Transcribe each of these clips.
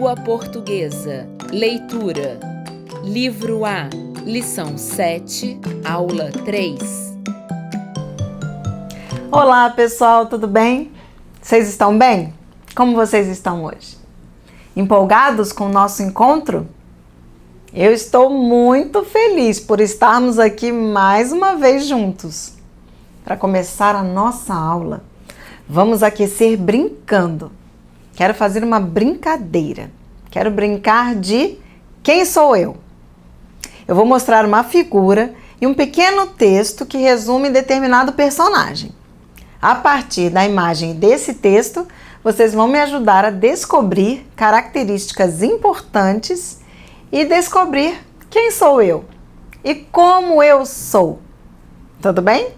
Língua Portuguesa. Leitura. Livro A. Lição 7, aula 3. Olá, pessoal, tudo bem? Vocês estão bem? Como vocês estão hoje? Empolgados com o nosso encontro? Eu estou muito feliz por estarmos aqui mais uma vez juntos. Para começar a nossa aula, vamos aquecer brincando. Quero fazer uma brincadeira. Quero brincar de quem sou eu? Eu vou mostrar uma figura e um pequeno texto que resume determinado personagem. A partir da imagem desse texto, vocês vão me ajudar a descobrir características importantes e descobrir quem sou eu e como eu sou. Tudo bem?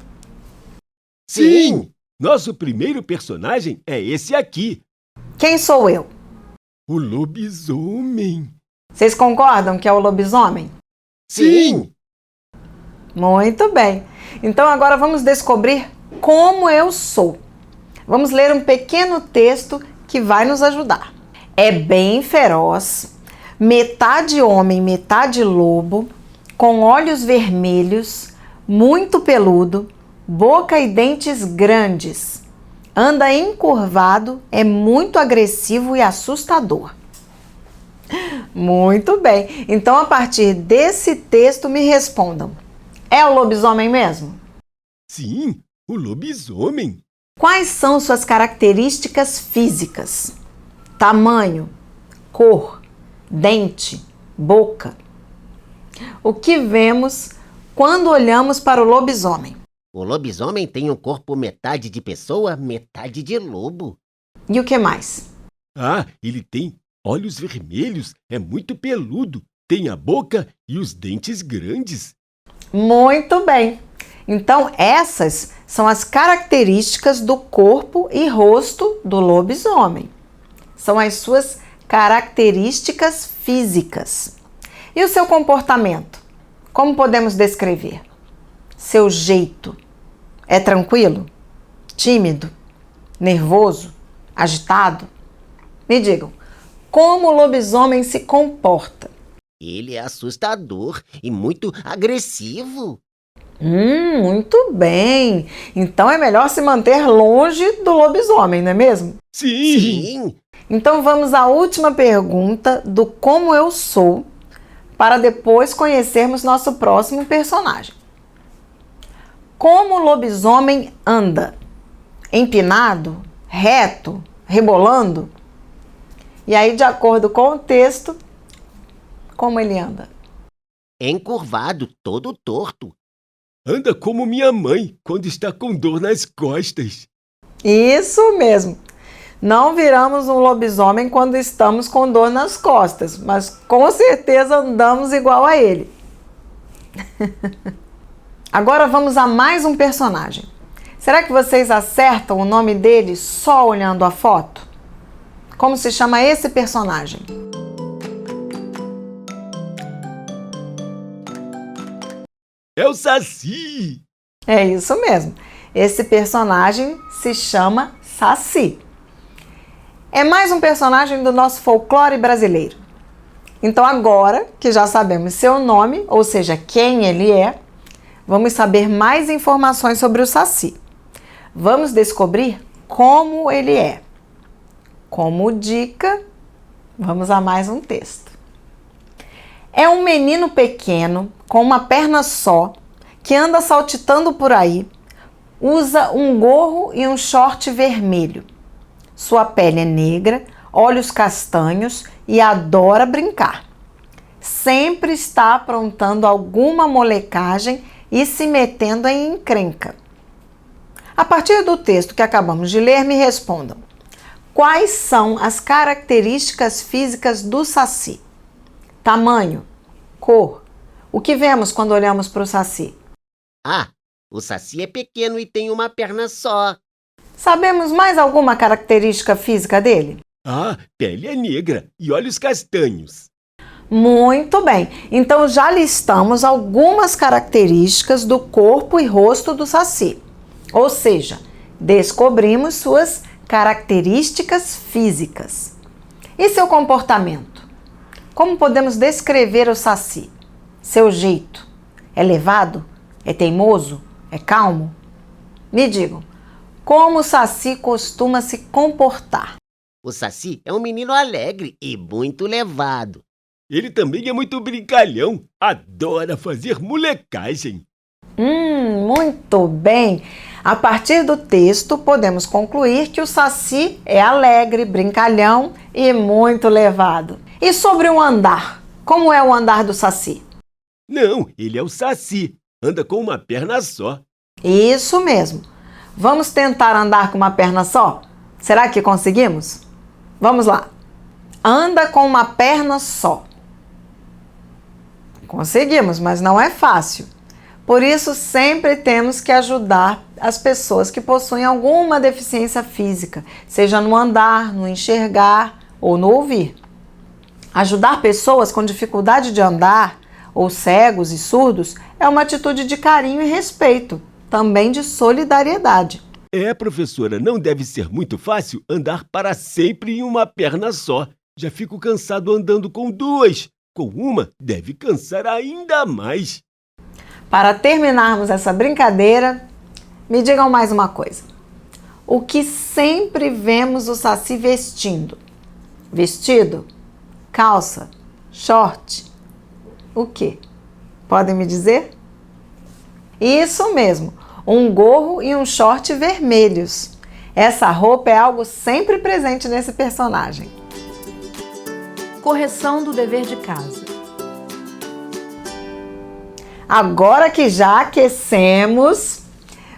Sim! Nosso primeiro personagem é esse aqui. Quem sou eu? O lobisomem. Vocês concordam que é o lobisomem? Sim! Muito bem. Então agora vamos descobrir como eu sou. Vamos ler um pequeno texto que vai nos ajudar. É bem feroz, metade homem, metade lobo, com olhos vermelhos, muito peludo, boca e dentes grandes. Anda encurvado, é muito agressivo e assustador. Muito bem. Então, a partir desse texto, me respondam. É o lobisomem mesmo? Sim, o lobisomem. Quais são suas características físicas? Tamanho, cor, dente, boca. O que vemos quando olhamos para o lobisomem? O lobisomem tem um corpo metade de pessoa, metade de lobo. E o que mais? Ah, ele tem olhos vermelhos, é muito peludo, tem a boca e os dentes grandes. Muito bem. Então, essas são as características do corpo e rosto do lobisomem. São as suas características físicas. E o seu comportamento? Como podemos descrever? Seu jeito é tranquilo? Tímido? Nervoso? Agitado? Me digam, como o lobisomem se comporta? Ele é assustador e muito agressivo. Muito bem. Então é melhor se manter longe do lobisomem, não é mesmo? Sim! Então vamos à última pergunta do como eu sou, para depois conhecermos nosso próximo personagem. Como o lobisomem anda? Empinado? Reto? Rebolando? E aí, de acordo com o texto, como ele anda? Encurvado, todo torto. Anda como minha mãe quando está com dor nas costas. Isso mesmo. Não viramos um lobisomem quando estamos com dor nas costas, mas com certeza andamos igual a ele. Agora vamos a mais um personagem. Será que vocês acertam o nome dele só olhando a foto? Como se chama esse personagem? É o Saci! É isso mesmo. Esse personagem se chama Saci. É mais um personagem do nosso folclore brasileiro. Então agora que já sabemos seu nome, ou seja, quem ele é, vamos saber mais informações sobre o Saci. Vamos descobrir como ele é. Como dica, vamos a mais um texto. É um menino pequeno, com uma perna só, que anda saltitando por aí, usa um gorro e um short vermelho. Sua pele é negra, olhos castanhos e adora brincar. Sempre está aprontando alguma molecagem e se metendo em encrenca. A partir do texto que acabamos de ler, me respondam. Quais são as características físicas do Saci? Tamanho, cor. O que vemos quando olhamos para o Saci? Ah, o Saci é pequeno e tem uma perna só. Sabemos mais alguma característica física dele? Ah, pele é negra e olhos castanhos. Muito bem, então já listamos algumas características do corpo e rosto do Saci. Ou seja, descobrimos suas características físicas. E seu comportamento? Como podemos descrever o Saci? Seu jeito? É levado? É teimoso? É calmo? Me digam, como o Saci costuma se comportar? O Saci é um menino alegre e muito levado. Ele também é muito brincalhão, adora fazer molecagem. Muito bem! A partir do texto, podemos concluir que o Saci é alegre, brincalhão e muito levado. E sobre o andar? Como é o andar do Saci? Não, ele é o Saci, anda com uma perna só. Isso mesmo! Vamos tentar andar com uma perna só? Será que conseguimos? Vamos lá! Anda com uma perna só. Conseguimos, mas não é fácil. Por isso, sempre temos que ajudar as pessoas que possuem alguma deficiência física, seja no andar, no enxergar ou no ouvir. Ajudar pessoas com dificuldade de andar, ou cegos e surdos, é uma atitude de carinho e respeito, também de solidariedade. Professora, não deve ser muito fácil andar para sempre em uma perna só. Já fico cansado andando com duas. Com uma, deve cansar ainda mais. Para terminarmos essa brincadeira, me digam mais uma coisa. O que sempre vemos o Saci vestindo? Vestido? Calça? Short? O quê? Podem me dizer? Isso mesmo, um gorro e um short vermelhos. Essa roupa é algo sempre presente nesse personagem. Correção do dever de casa. Agora que já aquecemos,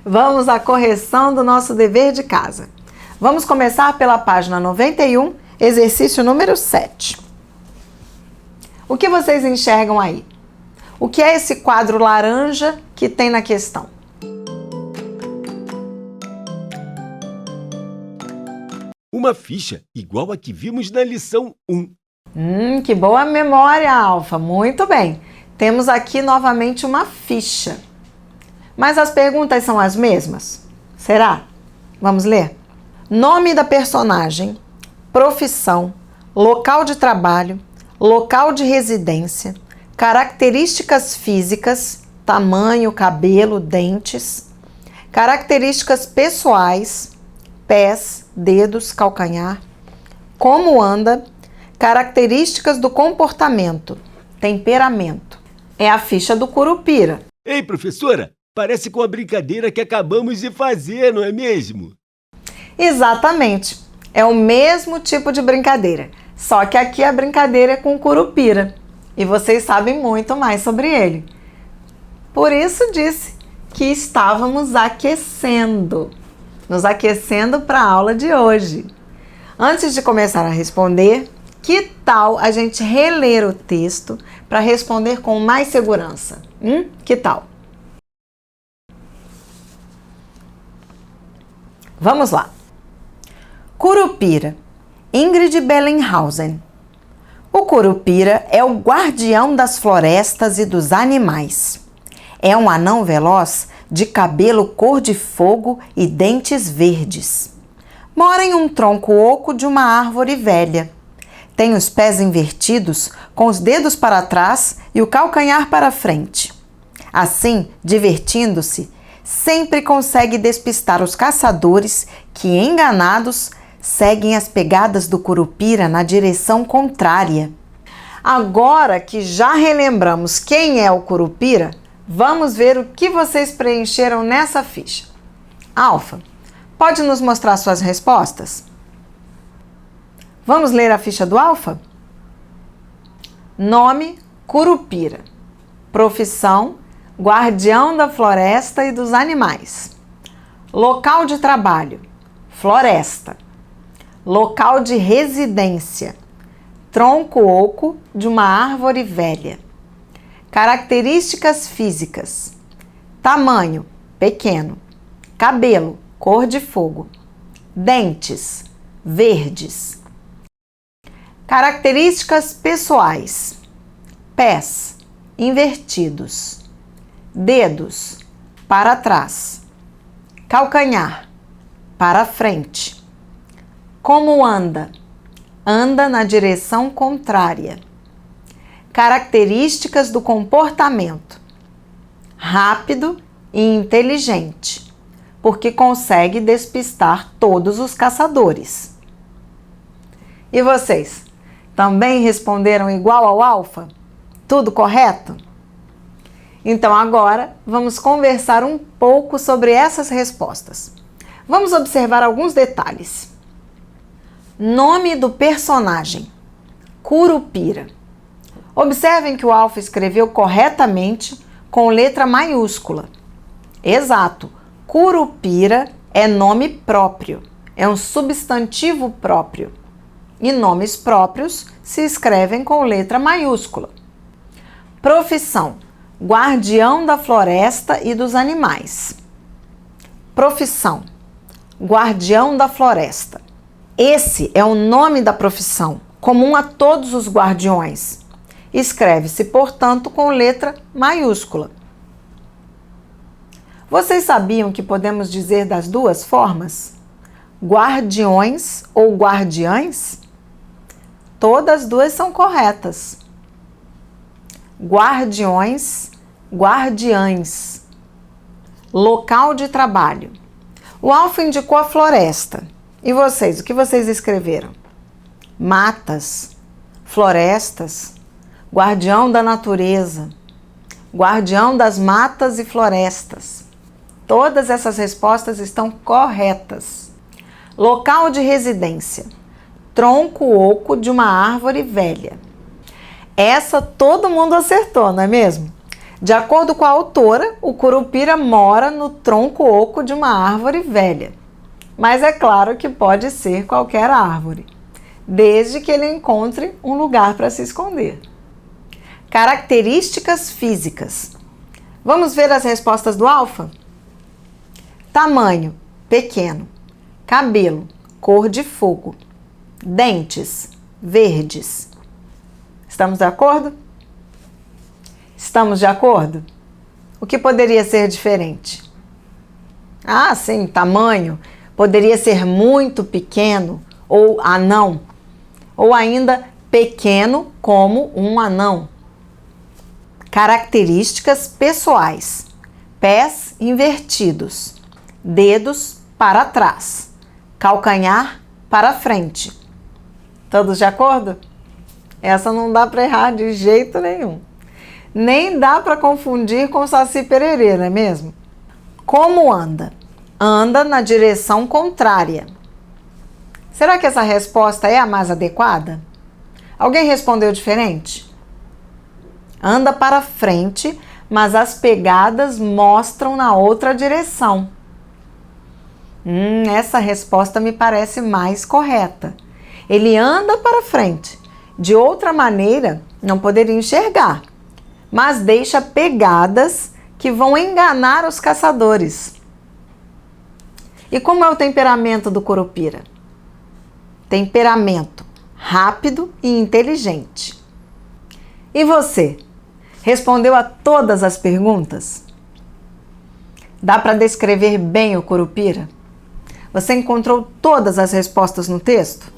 vamos à correção do nosso dever de casa. Vamos começar pela página 91, exercício número 7. O que vocês enxergam aí? O que é esse quadro laranja que tem na questão? Uma ficha igual a que vimos na lição 1. Que boa memória, Alfa. Muito bem. Temos aqui novamente uma ficha. Mas as perguntas são as mesmas? Será? Vamos ler? Nome da personagem, profissão, local de trabalho, local de residência, características físicas, tamanho, cabelo, dentes, características pessoais, pés, dedos, calcanhar, como anda, características do comportamento, temperamento. É a ficha do Curupira. Ei, professora, parece com a brincadeira que acabamos de fazer, não é mesmo? Exatamente. É o mesmo tipo de brincadeira, só que aqui a brincadeira é com o Curupira. E vocês sabem muito mais sobre ele. Por isso disse que estávamos aquecendo. Nos aquecendo para a aula de hoje. Antes de começar a responder, que tal a gente reler o texto para responder com mais segurança? Que tal? Vamos lá. Curupira, Ingrid Bellenhausen. O Curupira é o guardião das florestas e dos animais. É um anão veloz de cabelo cor de fogo e dentes verdes. Mora em um tronco oco de uma árvore velha. Tem os pés invertidos, com os dedos para trás e o calcanhar para frente. Assim, divertindo-se, sempre consegue despistar os caçadores que, enganados, seguem as pegadas do Curupira na direção contrária. Agora que já relembramos quem é o Curupira, vamos ver o que vocês preencheram nessa ficha. Alfa, pode nos mostrar suas respostas? Vamos ler a ficha do Alfa? Nome, Curupira. Profissão, guardião da floresta e dos animais. Local de trabalho, floresta. Local de residência, tronco oco de uma árvore velha. Características físicas: tamanho, pequeno. Cabelo, cor de fogo. Dentes, verdes. Características pessoais: pés, invertidos. Dedos, para trás. Calcanhar, para frente. Como anda? anda na direção contrária. Características do comportamento: rápido e inteligente, porque consegue despistar todos os caçadores. E vocês? Também responderam igual ao alfa? Tudo correto? Então agora vamos conversar um pouco sobre essas respostas. Vamos observar alguns detalhes. Nome do personagem: Curupira. Observem que o alfa escreveu corretamente com letra maiúscula. Exato, Curupira é nome próprio, é um substantivo próprio. E nomes próprios se escrevem com letra maiúscula. Profissão: guardião da floresta e dos animais. Profissão: guardião da floresta. Esse é o nome da profissão, comum a todos os guardiões. Escreve-se, portanto, com letra maiúscula. Vocês sabiam que podemos dizer das duas formas? Guardiões ou guardiães? Todas duas são corretas. Guardiões, guardiães. Local de trabalho: o alfa indicou a floresta. E vocês, o que vocês escreveram? Matas, florestas, guardião da natureza, guardião das matas e florestas. Todas essas respostas estão corretas. Local de residência: tronco oco de uma árvore velha. Essa todo mundo acertou, não é mesmo? De acordo com a autora, o curupira mora no tronco oco de uma árvore velha. Mas é claro que pode ser qualquer árvore, desde que ele encontre um lugar para se esconder. Características físicas: vamos ver as respostas do alfa? Tamanho: pequeno. Cabelo: cor de fogo. Dentes: verdes. Estamos de acordo? Estamos de acordo? O que poderia ser diferente? Ah, sim, tamanho. Poderia ser muito pequeno ou anão. Ou ainda pequeno como um anão. Características pessoais: pés invertidos, dedos para trás, calcanhar para frente. Todos de acordo? Essa não dá para errar de jeito nenhum. Nem dá para confundir com Saci Pererê, não é mesmo? Como anda? Anda na direção contrária. Será que essa resposta é a mais adequada? Alguém respondeu diferente? Anda para frente, mas as pegadas mostram na outra direção. Essa resposta me parece mais correta. Ele anda para frente. De outra maneira, não poderia enxergar, mas deixa pegadas que vão enganar os caçadores. E como é o temperamento do curupira? Temperamento rápido e inteligente. E você? Respondeu a todas as perguntas? Dá para descrever bem o curupira? Você encontrou todas as respostas no texto?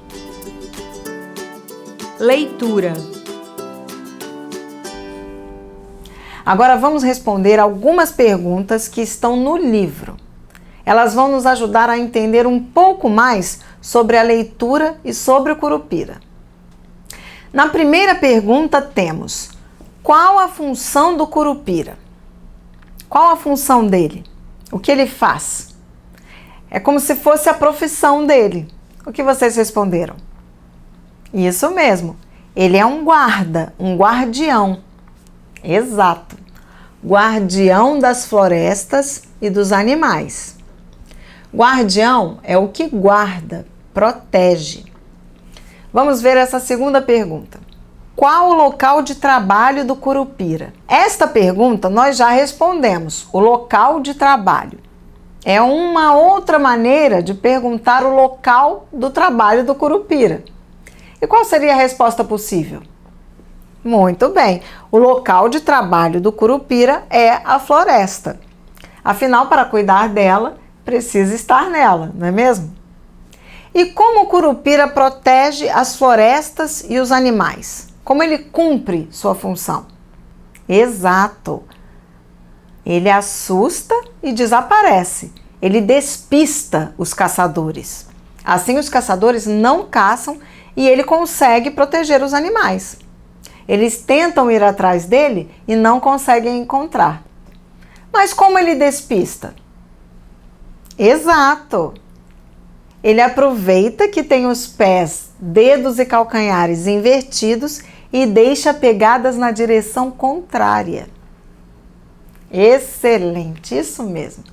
Leitura. Agora vamos responder algumas perguntas que estão no livro. Elas vão nos ajudar a entender um pouco mais sobre a leitura e sobre o curupira. Na primeira pergunta temos: qual a função do curupira? Qual a função dele? O que ele faz? É como se fosse a profissão dele. O que vocês responderam? Isso mesmo, ele é um guarda, um guardião. Exato, guardião das florestas e dos animais. Guardião é o que guarda, protege. Vamos ver essa segunda pergunta. Qual o local de trabalho do curupira? Esta pergunta nós já respondemos, o local de trabalho. É uma outra maneira de perguntar o local do trabalho do curupira. E qual seria a resposta possível? Muito bem, o local de trabalho do curupira é a floresta. Afinal, para cuidar dela, precisa estar nela, não é mesmo? E como o curupira protege as florestas e os animais? Como ele cumpre sua função? Exato. Ele assusta e desaparece. Ele despista os caçadores. Assim, os caçadores não caçam e ele consegue proteger os animais. Eles tentam ir atrás dele e não conseguem encontrar. Mas como ele despista? Exato! Ele aproveita que tem os pés, dedos e calcanhares invertidos e deixa pegadas na direção contrária. Excelente, isso mesmo.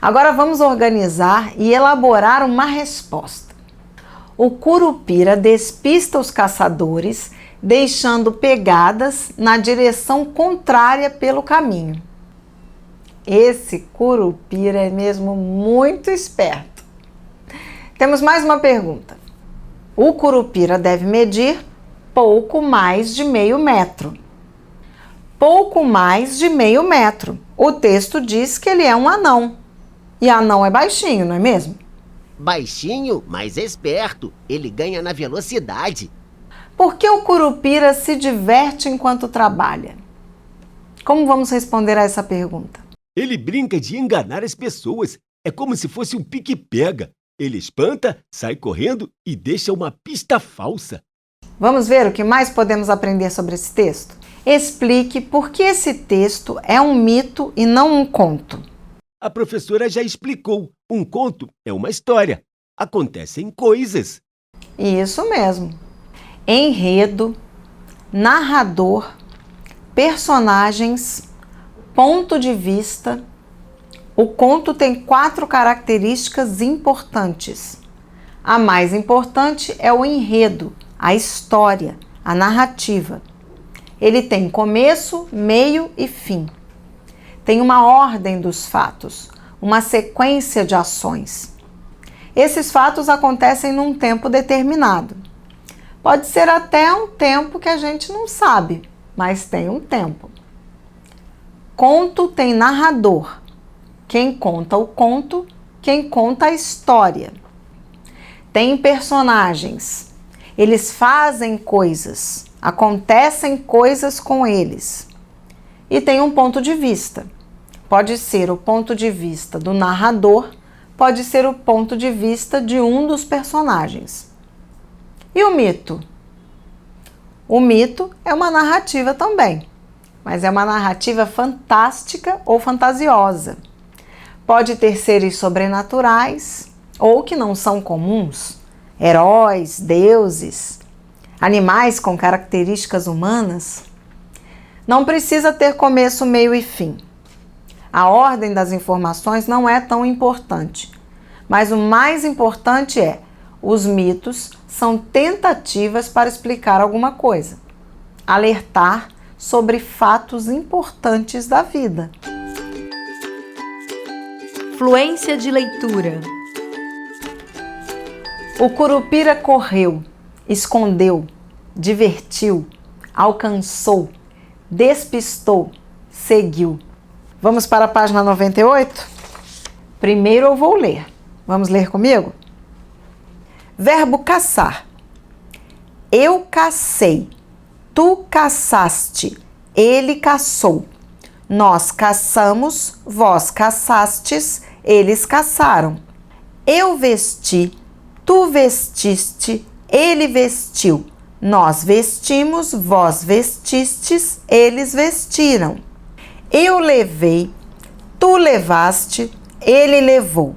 Agora vamos organizar e elaborar uma resposta. O curupira despista os caçadores, deixando pegadas na direção contrária pelo caminho. Esse curupira é mesmo muito esperto. Temos mais uma pergunta. O curupira deve medir pouco mais de meio metro. Pouco mais de meio metro. O texto diz que ele é um anão. E anão é baixinho, não é mesmo? Baixinho, mas esperto. Ele ganha na velocidade. Por que o curupira se diverte enquanto trabalha? Como vamos responder a essa pergunta? Ele brinca de enganar as pessoas. É como se fosse um pique-pega. Ele espanta, sai correndo e deixa uma pista falsa. Vamos ver o que mais podemos aprender sobre esse texto? Explique por que esse texto é um mito e não um conto. A professora já explicou. Um conto é uma história. Acontecem coisas. Isso mesmo. Enredo, narrador, personagens, ponto de vista. O conto tem 4 características importantes. A mais importante é o enredo, a história, a narrativa. Ele tem começo, meio e fim. Tem uma ordem dos fatos, uma sequência de ações. Esses fatos acontecem num tempo determinado. Pode ser até um tempo que a gente não sabe, mas tem um tempo. Conto tem narrador. Quem conta o conto, quem conta a história. Tem personagens. Eles fazem coisas, acontecem coisas com eles. E tem um ponto de vista. Pode ser o ponto de vista do narrador, pode ser o ponto de vista de um dos personagens. E o mito? O mito é uma narrativa também, mas é uma narrativa fantástica ou fantasiosa. Pode ter seres sobrenaturais ou que não são comuns, heróis, deuses, animais com características humanas. Não precisa ter começo, meio e fim. A ordem das informações não é tão importante, mas o mais importante é: os mitos são tentativas para explicar alguma coisa, alertar sobre fatos importantes da vida. Fluência de leitura. O curupira correu, escondeu, divertiu, alcançou, despistou, seguiu. Vamos para a página 98? Primeiro eu vou ler. Vamos ler comigo? Verbo caçar. Eu cacei, tu caçaste, ele caçou. Nós caçamos, vós caçastes, eles caçaram. Eu vesti, tu vestiste, ele vestiu. Nós vestimos, vós vestistes, eles vestiram. Eu levei, tu levaste, ele levou.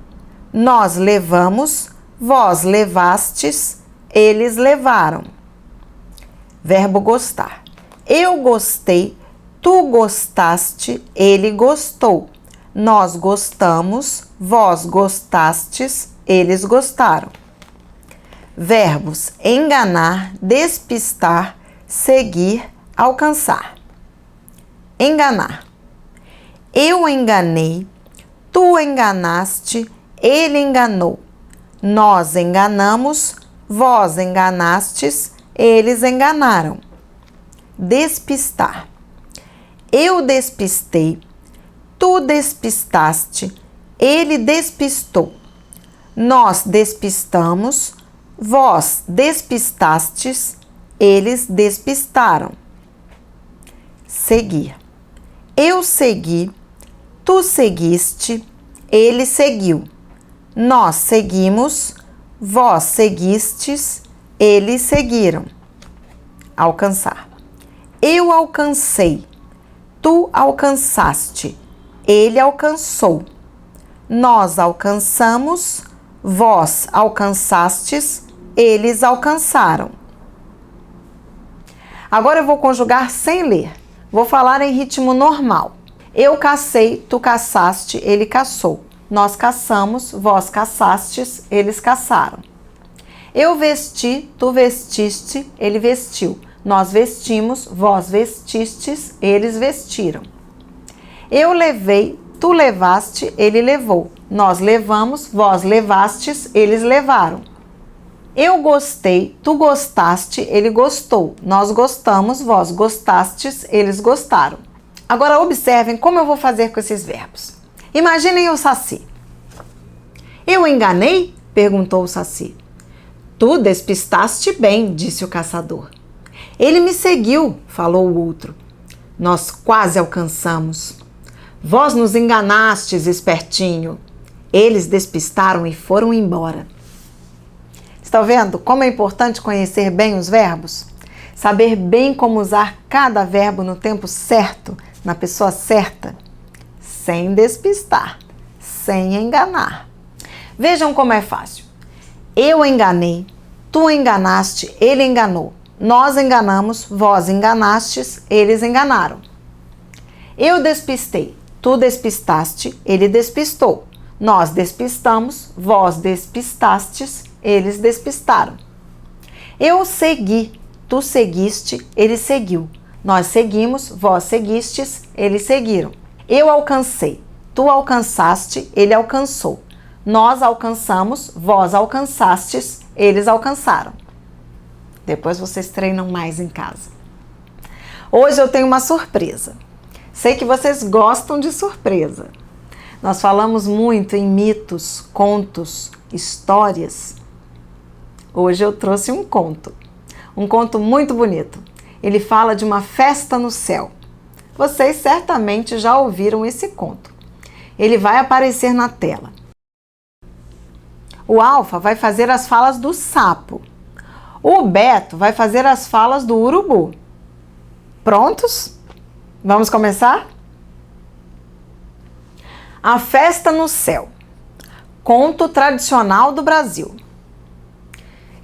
Nós levamos, vós levastes, eles levaram. Verbo gostar. Eu gostei, tu gostaste, ele gostou. Nós gostamos, vós gostastes, eles gostaram. Verbos enganar, despistar, seguir, alcançar. Enganar. Eu enganei, tu enganaste, ele enganou. Nós enganamos, vós enganastes, eles enganaram. Despistar. Eu despistei, tu despistaste, ele despistou. Nós despistamos, Vós despistastes, eles despistaram. Seguir. Eu segui, tu seguiste, ele seguiu. Nós seguimos, vós seguistes, eles seguiram. Alcançar. Eu alcancei, tu alcançaste, ele alcançou. Nós alcançamos, vós alcançastes, eles alcançaram. Agora eu vou conjugar sem ler. Vou falar em ritmo normal. Eu cacei, tu caçaste, ele caçou. Nós caçamos, vós caçastes, eles caçaram. Eu vesti, tu vestiste, ele vestiu. Nós vestimos, vós vestistes, eles vestiram. Eu levei, tu levaste, ele levou. Nós levamos, vós levastes, eles levaram. Eu gostei, tu gostaste, ele gostou. Nós gostamos, vós gostastes, eles gostaram. Agora observem como eu vou fazer com esses verbos. Imaginem o Saci. Eu enganei? Perguntou o Saci. Tu despistaste bem, disse o caçador. Ele me seguiu, falou o outro. Nós quase alcançamos. Vós nos enganastes, espertinho. Eles despistaram e foram embora. Estão vendo como é importante conhecer bem os verbos? Saber bem como usar cada verbo no tempo certo, na pessoa certa, sem despistar, sem enganar. Vejam como é fácil. Eu enganei, tu enganaste, ele enganou. Nós enganamos, vós enganastes, eles enganaram. Eu despistei, tu despistaste, ele despistou. Nós despistamos, vós despistastes, eles despistaram. Eu segui, tu seguiste, ele seguiu. Nós seguimos, vós seguistes, eles seguiram. Eu alcancei, tu alcançaste, ele alcançou. Nós alcançamos, vós alcançastes, eles alcançaram. Depois vocês treinam mais em casa. Hoje eu tenho uma surpresa. Sei que vocês gostam de surpresa. Nós falamos muito em mitos, contos, histórias. Hoje eu trouxe um conto muito bonito. Ele fala de uma festa no céu. Vocês certamente já ouviram esse conto. Ele vai aparecer na tela. O Alfa vai fazer as falas do sapo. O Beto vai fazer as falas do urubu. Prontos? Vamos começar? A festa no céu. Conto tradicional do Brasil.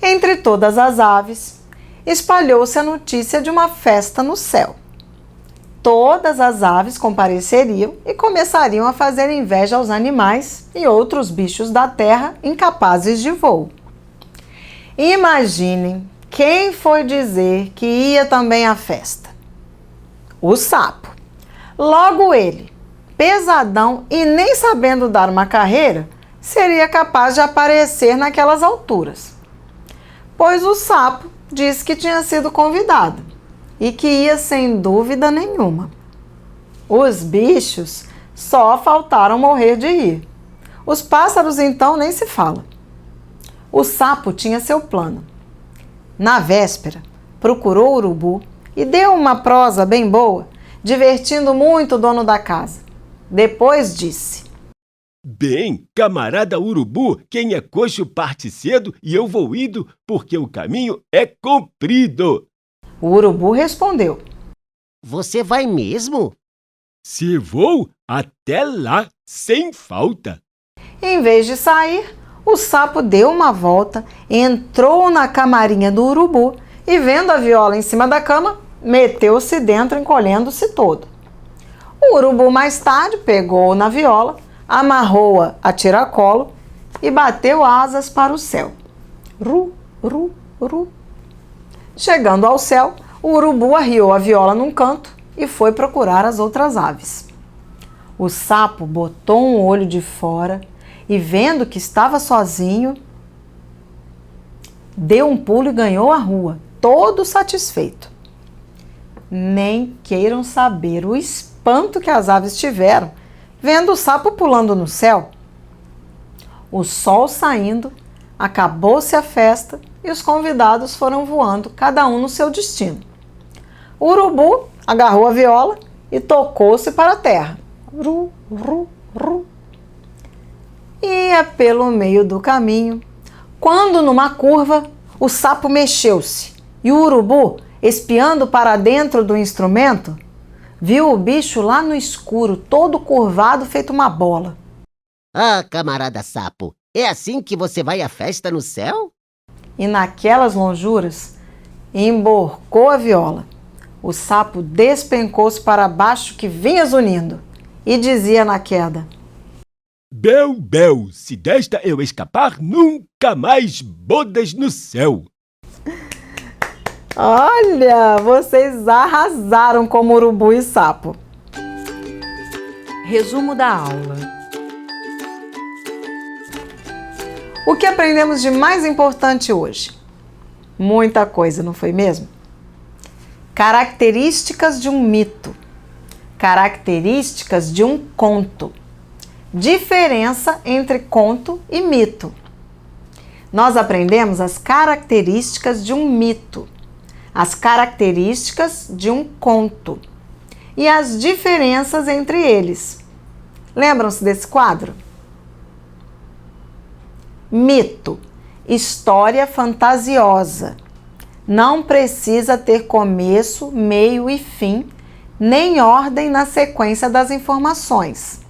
Entre todas as aves, espalhou-se a notícia de uma festa no céu. Todas as aves compareceriam e começariam a fazer inveja aos animais e outros bichos da terra incapazes de voo. Imaginem quem foi dizer que ia também à festa. O sapo. Logo ele, pesadão e nem sabendo dar uma carreira, seria capaz de aparecer naquelas alturas. Pois o sapo disse que tinha sido convidado e que ia sem dúvida nenhuma. Os bichos só faltaram morrer de rir. Os pássaros então nem se fala. O sapo tinha seu plano. Na véspera, procurou o urubu e deu uma prosa bem boa, divertindo muito o dono da casa. Depois disse: Bem, camarada urubu, quem é coxo parte cedo e eu vou indo porque o caminho é comprido. O urubu respondeu: Você vai mesmo? Se vou, até lá, sem falta. Em vez de sair, o sapo deu uma volta, entrou na camarinha do urubu e, vendo a viola em cima da cama, meteu-se dentro, encolhendo-se todo. O urubu mais tarde pegou na viola, amarrou-a a tiracolo e bateu asas para o céu. Ru, ru, ru. Chegando ao céu, o urubu arriou a viola num canto e foi procurar as outras aves. O sapo botou um olho de fora e, vendo que estava sozinho, deu um pulo e ganhou a rua, todo satisfeito. Nem queiram saber o espanto que as aves tiveram vendo o sapo pulando no céu. O sol saindo, acabou-se a festa e os convidados foram voando, cada um no seu destino. O urubu agarrou a viola e tocou-se para a terra. Ru, ru, ru. Ia pelo meio do caminho, quando numa curva o sapo mexeu-se e o urubu, espiando para dentro do instrumento, viu o bicho lá no escuro, todo curvado, feito uma bola. Ah, camarada sapo, é assim que você vai à festa no céu? E naquelas lonjuras, emborcou a viola. O sapo despencou-se para baixo que vinha zunindo e dizia na queda: Bel, Bel, se desta eu escapar, nunca mais bodas no céu. Olha, vocês arrasaram como urubu e sapo. Resumo da aula. O que aprendemos de mais importante hoje? Muita coisa, não foi mesmo? Características de um mito. Características de um conto. Diferença entre conto e mito. Nós aprendemos as características de um mito, as características de um conto e as diferenças entre eles. Lembram-se desse quadro? Mito, história fantasiosa. Não precisa ter começo, meio e fim, nem ordem na sequência das informações.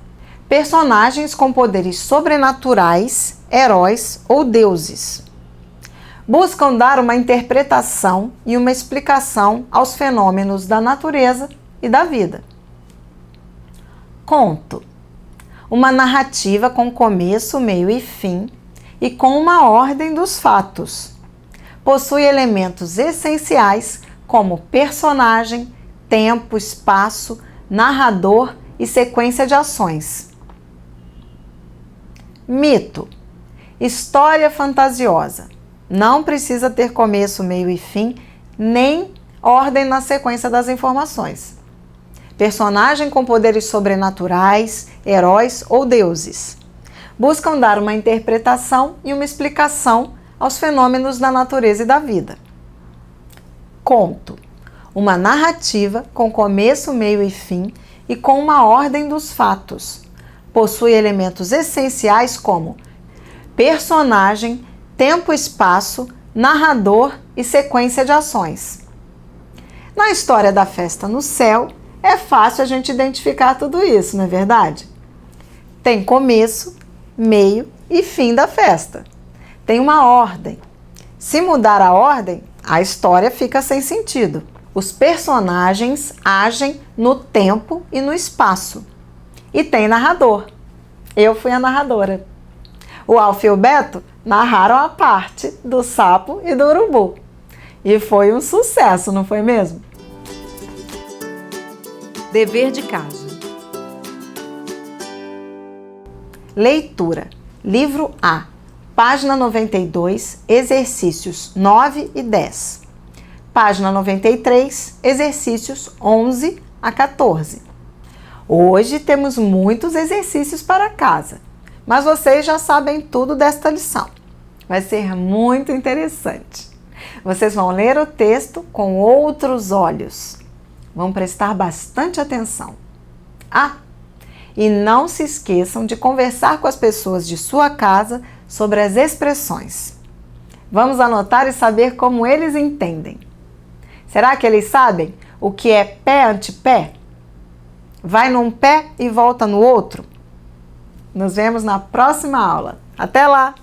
Personagens com poderes sobrenaturais, heróis ou deuses. Buscam dar uma interpretação e uma explicação aos fenômenos da natureza e da vida. Conto. Uma narrativa com começo, meio e fim e com uma ordem dos fatos. Possui elementos essenciais como personagem, tempo, espaço, narrador e sequência de ações. Mito. História fantasiosa. Não precisa ter começo, meio e fim, nem ordem na sequência das informações. Personagem com poderes sobrenaturais, heróis ou deuses. Buscam dar uma interpretação e uma explicação aos fenômenos da natureza e da vida. Conto. Uma narrativa com começo, meio e fim e com uma ordem dos fatos. Possui elementos essenciais como personagem, tempo, espaço, narrador e sequência de ações. Na história da festa no céu, é fácil a gente identificar tudo isso, não é verdade? Tem começo, meio e fim da festa. Tem uma ordem. Se mudar a ordem, a história fica sem sentido. Os personagens agem no tempo e no espaço. E tem narrador. Eu fui a narradora. O Alf e o Beto narraram a parte do sapo e do urubu. E foi um sucesso, não foi mesmo? Dever de casa. Leitura. Livro A. Página 92, exercícios 9 e 10. Página 93, exercícios 11 a 14. Hoje temos muitos exercícios para casa, mas vocês já sabem tudo desta lição. Vai ser muito interessante. Vocês vão ler o texto com outros olhos. Vão prestar bastante atenção. E não se esqueçam de conversar com as pessoas de sua casa sobre as expressões. Vamos anotar e saber como eles entendem. Será que eles sabem o que é pé ante pé? Vai num pé e volta no outro? Nos vemos na próxima aula. Até lá!